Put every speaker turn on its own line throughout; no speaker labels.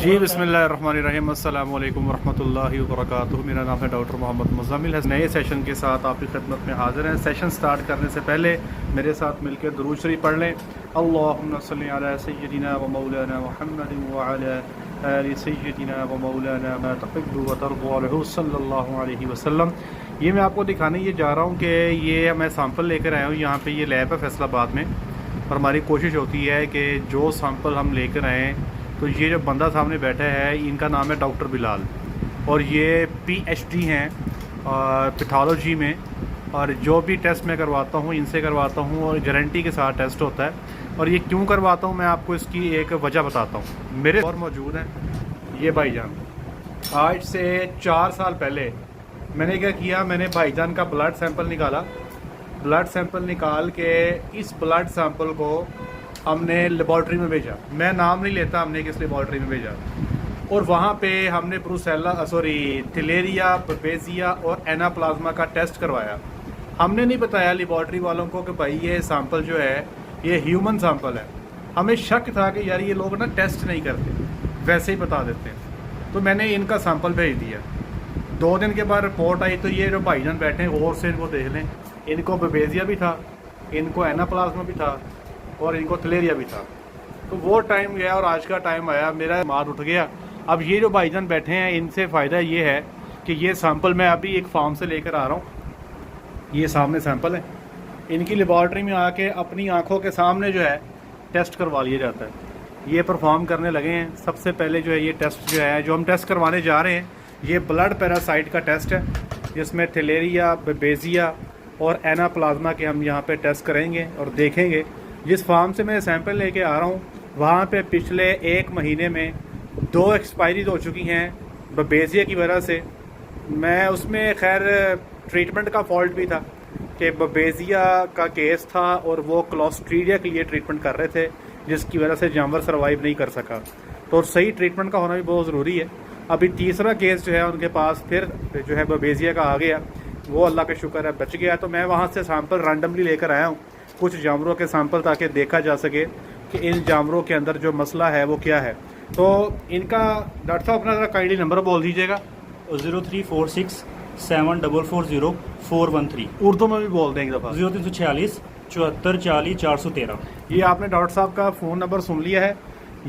जी बिस्मिल्लाहिर्रहमानिर्रहीम अस्सलामु अलैकुम वरहमतुल्लाहि वबरकातुहू। मेरा नाम है डॉक्टर मोहम्मद मुज़म्मिल है। नए सेशन के साथ आपकी खिदमत में हाज़िर हैं। सेशन स्टार्ट करने से पहले मेरे साथ मिलकर दुरूद शरीफ पढ़ लें। अल्लाहुम्मा सल्लि अला सय्यिदिना व मौलाना मुहम्मदिन व अला आलि सय्यिदिना व मौलाना मा तुहिब्बु व तर्ज़ा लहू सल्लल्लाहु अलैहि वसल्लम। ये मैं आपको दिखाने ये जा रहा हूँ कि ये मैं सैंपल लेकर आया हूँ। यहाँ पे ये लैब है फैसलाबाद में, और हमारी कोशिश होती है कि जो सैंपल हम लेकर आएँ, तो ये जो बंदा सामने बैठा है इनका नाम है डॉक्टर बिलाल, और ये PhD हैं पैथोलॉजी में, और जो भी टेस्ट मैं करवाता हूँ इनसे करवाता हूँ और गारंटी के साथ टेस्ट होता है। और ये क्यों करवाता हूँ मैं आपको इसकी एक वजह बताता हूँ। मेरे और मौजूद हैं ये भाईजान। आज से 4 साल पहले मैंने क्या किया, मैंने भाईजान का ब्लड सैंपल निकाला। ब्लड सैंपल निकाल के इस ब्लड सैंपल को हमने लेबॉर्ट्री में भेजा। मैं नाम नहीं लेता हमने किस लेबॉर्ट्री में भेजा, और वहाँ पे हमने थिलेरिया, बबेजिया और एनाप्लाज्मा का टेस्ट करवाया। हमने नहीं बताया लेबॉर्ट्री वालों को कि भाई ये सैंपल जो है ये ह्यूमन सैंपल है। हमें शक था कि यार ये लोग ना टेस्ट नहीं करते, वैसे ही बता देते हैं। तो मैंने इनका सैंपल भेज दिया। 2 दिन के बाद रिपोर्ट आई, तो ये जो भाईजान बैठे हैं और से इनको देख लें, इनको बबेजिया भी था, इनको एनाप्लाज्मा भी था और इनको थिलेरिया भी था। तो वो टाइम गया और आज का टाइम आया, मेरा मार उठ गया। अब ये जो भाईजान बैठे हैं इनसे फ़ायदा ये है कि ये सैंपल मैं अभी एक फार्म से लेकर आ रहा हूँ। ये सामने सैंपल है, इनकी लेबॉर्ट्री में आके अपनी आंखों के सामने जो है टेस्ट करवा लिया जाता है। ये परफॉर्म करने लगे हैं। सबसे पहले जो है ये टेस्ट जो है जो हम टेस्ट करवाने जा रहे हैं, ये ब्लड पैरासाइट का टेस्ट है, जिसमें थिलेरिया, बबेजिया और एनाप्लाज्मा के हम यहाँ पे टेस्ट करेंगे और देखेंगे। जिस फार्म से मैं सैंपल लेके आ रहा हूँ वहाँ पे पिछले 1 महीने में 2 एक्सपायरीज हो चुकी हैं बबेजिया की वजह से। मैं उसमें खैर ट्रीटमेंट का फॉल्ट भी था कि बबेजिया का केस था और वो क्लोस्ट्रीडिया के लिए ट्रीटमेंट कर रहे थे, जिसकी वजह से जानवर सर्वाइव नहीं कर सका। तो सही ट्रीटमेंट का होना भी बहुत ज़रूरी है। अभी तीसरा केस जो है उनके पास फिर जो है बबेजिया का आ गया, वो अल्लाह का शुक्र है बच गया। तो मैं वहाँ से सैंपल रैंडमली लेकर आया हूँ, कुछ जानवरों के सैंपल, ताकि देखा जा सके कि इन जानवरों के अंदर जो मसला है वो क्या है। तो इनका डॉक्टर साहब अपना ज़रा काइंडली नंबर बोल दीजिएगा।
0346740413।
उर्दू में भी बोल दें एक दफ़ा।
0346 74 40 413।
ये आपने डॉक्टर साहब का फ़ोन नंबर सुन लिया है।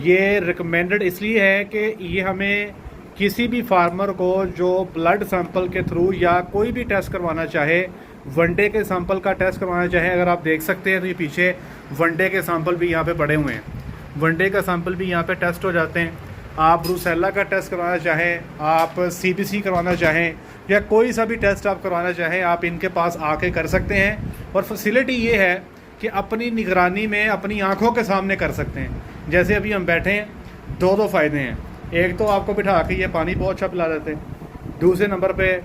ये रिकमेंडेड इसलिए है कि ये हमें किसी भी फार्मर को जो ब्लड सैंपल के थ्रू या कोई भी टेस्ट करवाना चाहे, वनडे के सैंपल का टेस्ट करवाना चाहे, अगर आप देख सकते हैं तो ये पीछे वनडे के सैंपल भी यहाँ पे पड़े हुए हैं। वनडे का सैंपल भी यहाँ पे टेस्ट हो जाते हैं। आप ब्रूसेला का टेस्ट करवाना चाहें, आप CBC करवाना चाहें, या कोई सा भी टेस्ट आप करवाना चाहें, आप इनके पास आके कर सकते हैं। और फैसिलिटी ये है कि अपनी निगरानी में अपनी आँखों के सामने कर सकते हैं। जैसे अभी हम बैठे हैं, 2 फ़ायदे हैं। एक तो आपको बिठा के ये पानी बहुत अच्छा पिला देते हैं। दूसरे नंबर पे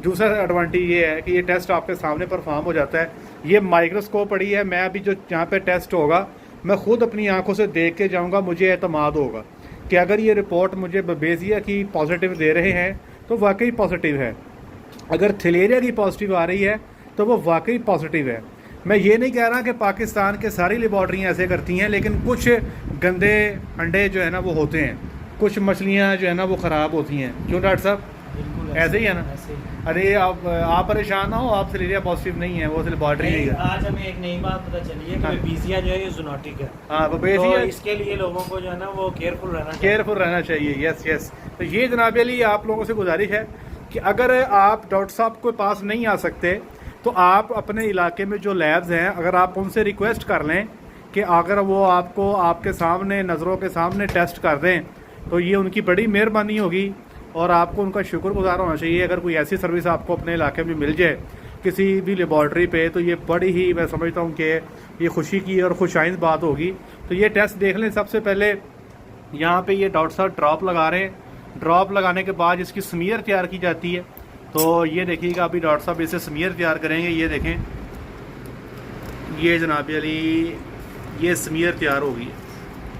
दूसरा एडवांटेज ये है कि ये टेस्ट आपके सामने परफॉर्म हो जाता है। ये माइक्रोस्कोप पड़ी है, मैं अभी जो यहाँ पे टेस्ट होगा मैं ख़ुद अपनी आंखों से देख के जाऊँगा। मुझे एतमाद होगा कि अगर ये रिपोर्ट मुझे बबेजिया की पॉजिटिव दे रहे हैं तो वाकई पॉजिटिव है, अगर थिलेरिया की पॉजिटिव आ रही है तो वो वाकई पॉजिटिव है। मैं ये नहीं कह रहा कि पाकिस्तान के सारी लेबॉर्ट्रियाँ ऐसे करती हैं, लेकिन कुछ गंदे अंडे जो है ना वो होते हैं, कुछ मछलियाँ जो है ना वो ख़राब होती हैं। क्यों डॉक्टर साहब?
बिल्कुल
ऐसे ही है ना? अरे आप परेशान ना हो, आप थिलेरिया पॉजिटिव नहीं है, वो लेबॉर्ट्री नहीं है।
आज हमें एक नई बात पता चली है कि बबेजिया जो है ये जूनोटिक है।
हाँ, बबेजिया।
तो इसके लिए लोगों को जो है ना वो केयरफुल रहना
चाहिए। यस। तो ये जनाब अली आप लोगों से गुजारिश है कि अगर आप डॉक्टर साहब के पास नहीं आ सकते तो आप अपने इलाके में जो लैब्स हैं, अगर आप उनसे रिक्वेस्ट कर लें कि अगर वो आपको आपके सामने नज़रों के सामने टेस्ट कर दें, तो ये उनकी बड़ी मेहरबानी होगी और आपको उनका शुक्रगुजार होना चाहिए। अगर कोई ऐसी सर्विस आपको अपने इलाके में मिल जाए किसी भी लेबॉर्ट्री पे, तो ये बड़ी ही, मैं समझता हूँ कि ये खुशी की और खुशाइंद बात होगी। तो ये टेस्ट देख लें। सबसे पहले यहाँ पे ये डॉक्टर साहब ड्रॉप लगा रहे हैं। ड्रॉप लगाने के बाद इसकी स्मीयर तैयार की जाती है। तो ये देखिएगा, अभी डॉक्टर साहब इसे स्मीयर तैयार करेंगे। ये देखें, ये जनाब अली ये स्मीयर तैयार होगी।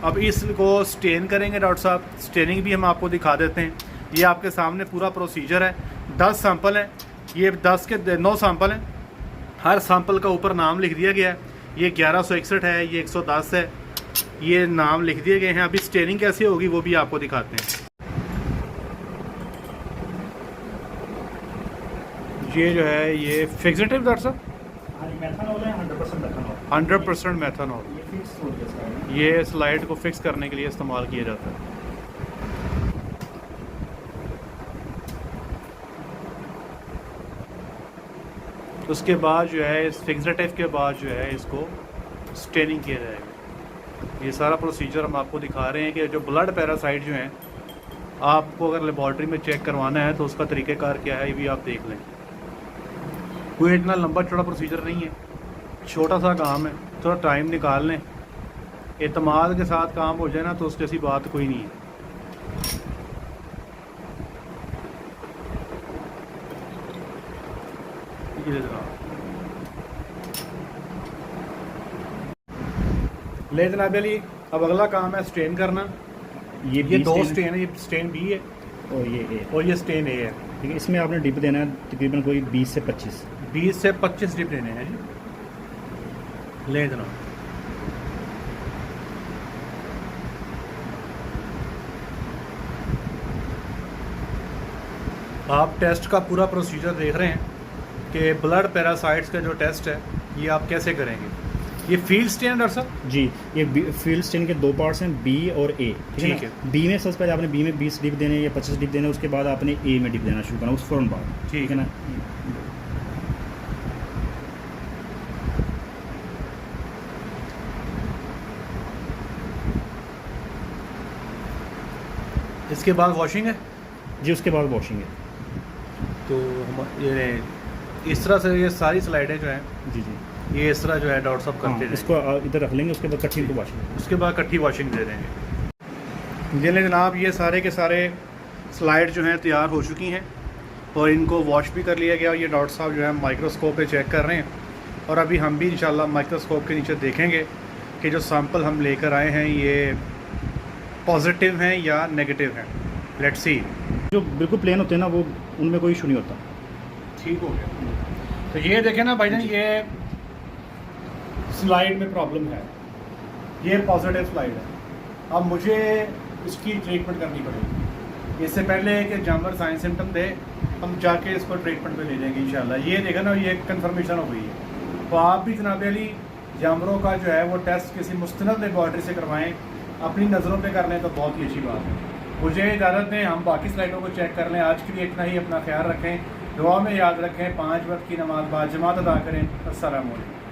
अब इसको स्टेन करेंगे डॉक्टर साहब। स्टेनिंग भी हम आपको दिखा देते हैं। ये आपके सामने पूरा प्रोसीजर है। 10 सैंपल हैं, ये 10 के 9 सैंपल हैं। हर सैंपल का ऊपर नाम लिख दिया गया है। ये 1161 है, ये 110 है, ये नाम लिख दिए गए हैं। अभी स्टेयरिंग कैसे होगी वो भी आपको दिखाते हैं। ये जो है ये फिक्सेटिव डॉक्टर साहब,
मेथनॉल है 100% मेथनॉल।
100% मेथनॉल।
ये फिक्स हो गया सारा।
ये स्लाइड को फिक्स करने के लिए इस्तेमाल किया जाता है। उसके बाद जो है इस फिक्सेटिव के बाद जो है इसको स्टेनिंग किया जाएगा। ये सारा प्रोसीजर हम आपको दिखा रहे हैं कि जो ब्लड पैरासाइट जो हैं, आपको अगर लेबॉर्ट्री में चेक करवाना है तो उसका तरीक़ेकार क्या है ये भी आप देख लें। कोई इतना लंबा चौड़ा प्रोसीजर नहीं है, छोटा सा काम है, थोड़ा टाइम निकाल लें, एतमाद के साथ काम हो जाए ना तो उस जैसी बात कोई नहीं है। ये ले जनाब अली, अब अगला काम है स्टेन करना। ये दो स्टेन है, ये स्टेन बी है
और ये ए,
और ये स्टेन ए है।
ठीक है। इसमें आपने डिप देना है तकरीबन कोई 20 से 25।
20 से 25 डिप देने हैं जी। ले जनाब, आप टेस्ट का पूरा प्रोसीजर देख रहे हैं कि ब्लड पैरासाइट्स का जो टेस्ट है ये आप कैसे करेंगे। ये फील्ड स्टेन डॉक्टर साहब
जी, ये फील्ड स्टेन के दो पार्ट्स हैं, बी और ए।
ठीक है।
बी में सबसे पहले आपने बी में 20 डिप देने या 25 डिप देने, उसके बाद आपने ए में डिप देना शुरू करना उस फ़ौरन बाद।
ठीक
है ना।
इसके बाद वॉशिंग है
जी, उसके बाद वॉशिंग है।
तो हम ये इस तरह से ये सारी स्लाइडें जो हैं
जी जी,
ये इस तरह जो है डॉक्टर साहब
हाँ,
करते हैं।
इसको इधर रख लेंगे, उसके बाद कट्ठी को वॉशिंग।
उसके बाद इकट्ठी वॉशिंग दे देंगे। ये ले जनाब, ये सारे के सारे स्लाइड जो हैं तैयार हो चुकी हैं और इनको वॉश भी कर लिया गया। ये डॉक्टर साहब जो है माइक्रोस्कोप पे चेक कर रहे हैं और अभी हम भी इंशाल्लाह माइक्रोस्कोप के नीचे देखेंगे कि जो सैंपल हम लेकर आए हैं ये पॉजिटिव हैं या नेगेटिव हैं। Let's see.
जो बिल्कुल प्लेन होते हैं ना, वो उनमें कोई इशू नहीं होता।
ठीक हो गया। तो ये देखें ना भाईजान, ये स्लाइड में प्रॉब्लम है, ये पॉजिटिव स्लाइड है। अब मुझे इसकी ट्रीटमेंट करनी पड़ेगी। इससे पहले कि जानवर साइन सिम्टम दे हम जाके इसको ट्रीटमेंट पे ले जाएंगे इंशाल्लाह। ये देखा ना, ये कंफर्मेशन हो गई है। तो आप भी जनाब अली जानवरों का जो है वो टेस्ट किसी मुस्तनद लेबॉर्ट्री से करवाएं, अपनी नज़रों पे कर लें तो बहुत ही अच्छी बात है। मुझे इजाज़त दें, हम बाकी स्लाइडों को चेक कर लें। आज के लिए इतना ही। अपना ख्याल रखें, दुआ में याद रखें, 5 वक्त की नमाज बाद जमात अदा करें। अस्सलाम वालेकुम।